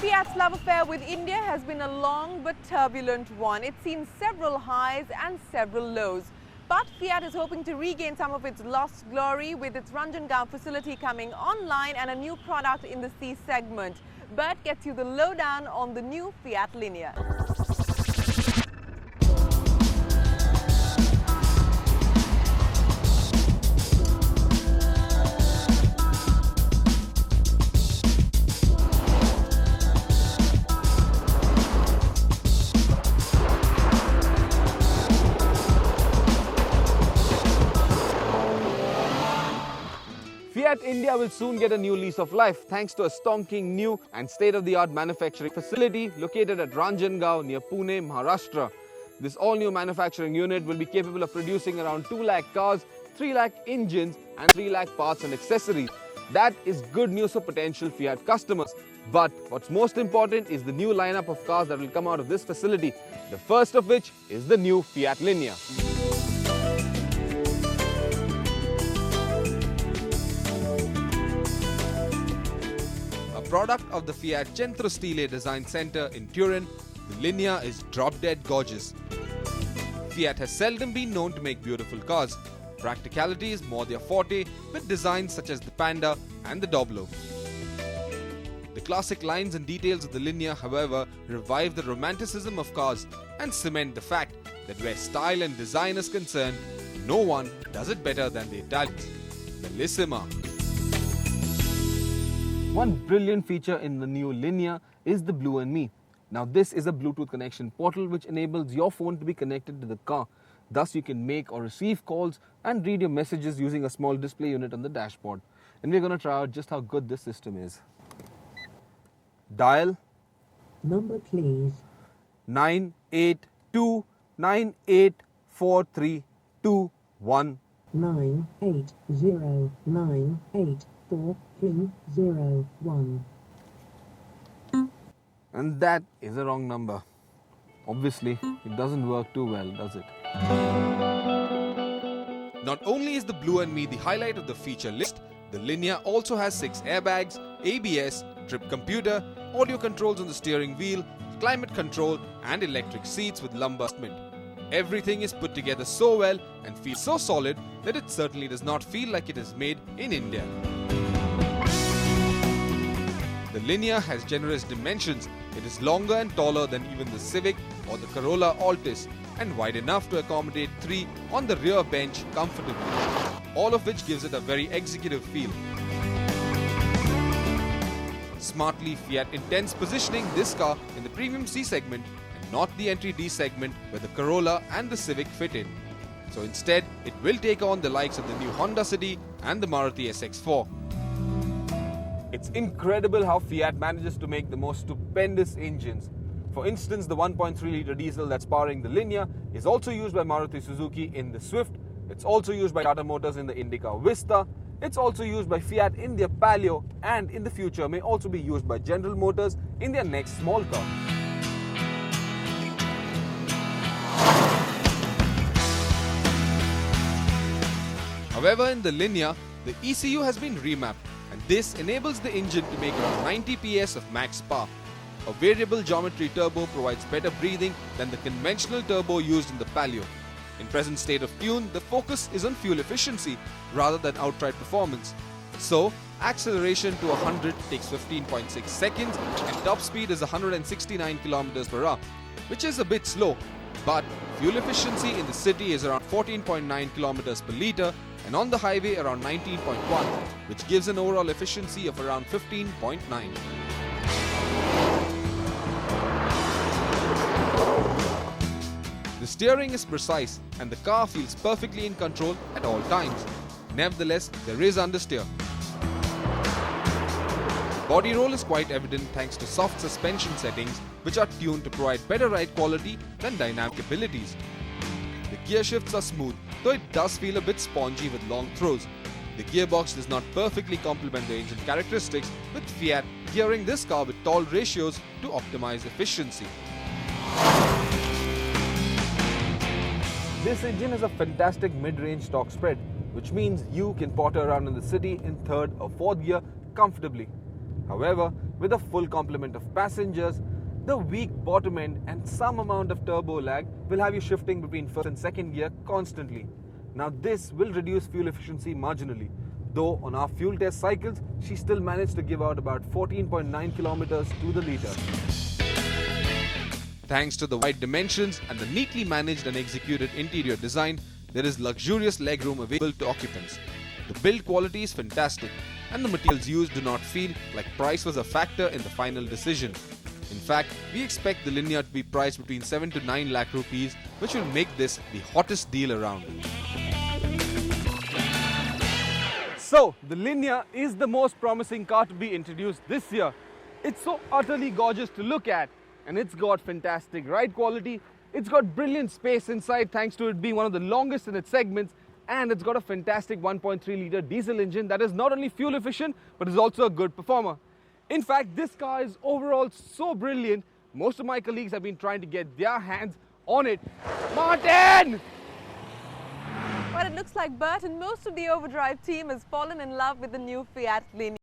Fiat's love affair with India has been a long but turbulent one. It's seen several highs and several lows. But Fiat is hoping to regain some of its lost glory with its Ranjangaon facility coming online and a new product in the C segment. Bert gets you the lowdown on the new Fiat Linea. Fiat India will soon get a new lease of life thanks to a stonking new and state-of-the-art manufacturing facility located at Ranjangaon near Pune, Maharashtra. This all-new manufacturing unit will be capable of producing around 2 lakh cars, 3 lakh engines and 3 lakh parts and accessories. That is good news for potential Fiat customers. But what's most important is the new lineup of cars that will come out of this facility. The first of which is the new Fiat Linea. Product of the Fiat Centro Stile Design Center in Turin, the Linea is drop-dead gorgeous. Fiat has seldom been known to make beautiful cars. Practicality is more their forte, with designs such as the Panda and the Doblo. The classic lines and details of the Linea, however, revive the romanticism of cars and cement the fact that where style and design is concerned, no one does it better than the Italians. Bellissima. One brilliant feature in the new Linea is the Blue & Me. Now this is a Bluetooth connection portal which enables your phone to be connected to the car. Thus you can make or receive calls and read your messages using a small display unit on the dashboard. And we're going to try out just how good this system is. Dial number please. 982984321. 980984301. And that is a wrong number. Obviously, it doesn't work too well, does it? Not only is the Blue & Me the highlight of the feature list, the Linea also has 6 airbags, ABS, trip computer, audio controls on the steering wheel, climate control and electric seats with lumbar adjustment. Everything is put together so well and feels so solid that it certainly does not feel like it is made in India. The Linea has generous dimensions. It is longer and taller than even the Civic or the Corolla Altis and wide enough to accommodate 3 on the rear bench comfortably, all of which gives it a very executive feel. Smartly, Fiat intends positioning this car in the premium C segment and not the entry D segment where the Corolla and the Civic fit in. So instead, it will take on the likes of the new Honda City and the Maruti SX4. It's incredible how Fiat manages to make the most stupendous engines. For instance, the 1.3-litre diesel that's powering the Linea is also used by Maruti Suzuki in the Swift. It's also used by Tata Motors in the Indica Vista. It's also used by Fiat in their Palio, and in the future may also be used by General Motors in their next small car. However, in the Linea, the ECU has been remapped, and this enables the engine to make around 90 PS of max power. A variable geometry turbo provides better breathing than the conventional turbo used in the Palio. In present state of tune, the focus is on fuel efficiency rather than outright performance. So, acceleration to 100 takes 15.6 seconds and top speed is 169 km per hour, which is a bit slow. But fuel efficiency in the city is around 14.9 km per litre and on the highway around 19.1, which gives an overall efficiency of around 15.9. The steering is precise and the car feels perfectly in control at all times. Nevertheless, there is understeer. Body roll is quite evident thanks to soft suspension settings which are tuned to provide better ride quality than dynamic abilities. The gear shifts are smooth, though it does feel a bit spongy with long throws. The gearbox does not perfectly complement the engine characteristics, with Fiat gearing this car with tall ratios to optimize efficiency. This engine has a fantastic mid-range torque spread, which means you can potter around in the city in 3rd or 4th gear comfortably. However, with a full complement of passengers, the weak bottom end and some amount of turbo lag will have you shifting between first and second gear constantly. Now this will reduce fuel efficiency marginally, though on our fuel test cycles, she still managed to give out about 14.9 kilometers to the litre. Thanks to the wide dimensions and the neatly managed and executed interior design, there is luxurious legroom available to occupants. The build quality is fantastic, and the materials used do not feel like price was a factor in the final decision. In fact, we expect the Linear to be priced between 7 to 9 lakh rupees, which will make this the hottest deal around. So, the Linear is the most promising car to be introduced this year. It's so utterly gorgeous to look at, and it's got fantastic ride quality. It's got brilliant space inside thanks to it being one of the longest in its segments, and it's got a fantastic 1.3 litre diesel engine that is not only fuel efficient but is also a good performer. In fact, this car is overall so brilliant, most of my colleagues have been trying to get their hands on it. Martin! Well, it looks like Bert and most of the Overdrive team has fallen in love with the new Fiat Linea.